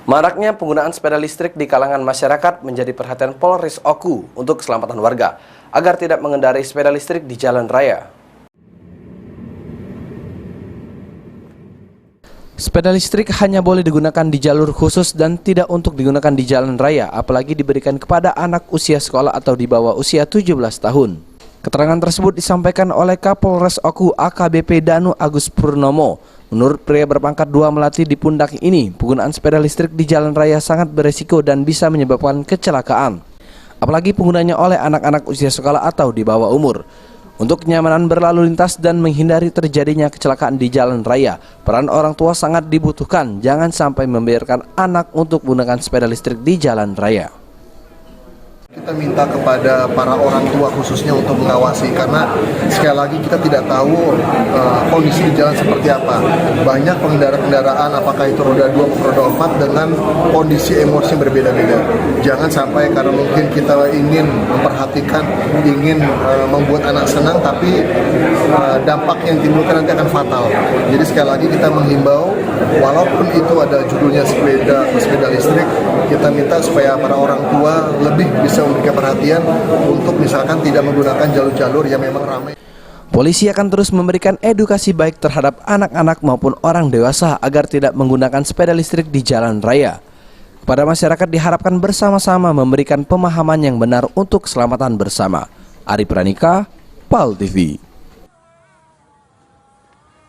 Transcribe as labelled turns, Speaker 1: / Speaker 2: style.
Speaker 1: Maraknya penggunaan sepeda listrik di kalangan masyarakat menjadi perhatian Polres Oku untuk keselamatan warga agar tidak mengendarai sepeda listrik di jalan raya. Sepeda listrik hanya boleh digunakan di jalur khusus dan tidak untuk digunakan di jalan raya, apalagi diberikan kepada anak usia sekolah atau di bawah usia 17 tahun. Keterangan tersebut disampaikan oleh Kapolres Oku AKBP Danu Agus Purnomo. Menurut pria berpangkat 2 melati di pundak ini, penggunaan sepeda listrik di jalan raya sangat beresiko dan bisa menyebabkan kecelakaan. Apalagi penggunanya oleh anak-anak usia sekolah atau di bawah umur. Untuk kenyamanan berlalu lintas dan menghindari terjadinya kecelakaan di jalan raya, peran orang tua sangat dibutuhkan. Jangan sampai membiarkan anak untuk menggunakan sepeda listrik di jalan raya.
Speaker 2: Kita minta kepada para orang tua khususnya untuk mengawasi, karena sekali lagi kita tidak tahu kondisi di jalan seperti apa. Banyak pengendara-kendaraan, apakah itu roda 2 maupun roda 4 dengan kondisi emosi yang berbeda-beda. Jangan sampai karena mungkin kita ingin memperhatikan, ingin membuat anak senang, tapi dampak yang timbulkan nanti akan fatal. Jadi sekali lagi kita menghimbau, walaupun itu ada judulnya sepeda listrik, kita minta supaya para orang tua lebih bisa memberikan perhatian untuk misalkan tidak menggunakan jalur-jalur yang memang ramai.
Speaker 1: Polisi akan terus memberikan edukasi baik terhadap anak-anak maupun orang dewasa agar tidak menggunakan sepeda listrik di jalan raya. Kepada masyarakat diharapkan bersama-sama memberikan pemahaman yang benar untuk keselamatan bersama. Ari Pranika, PAL TV.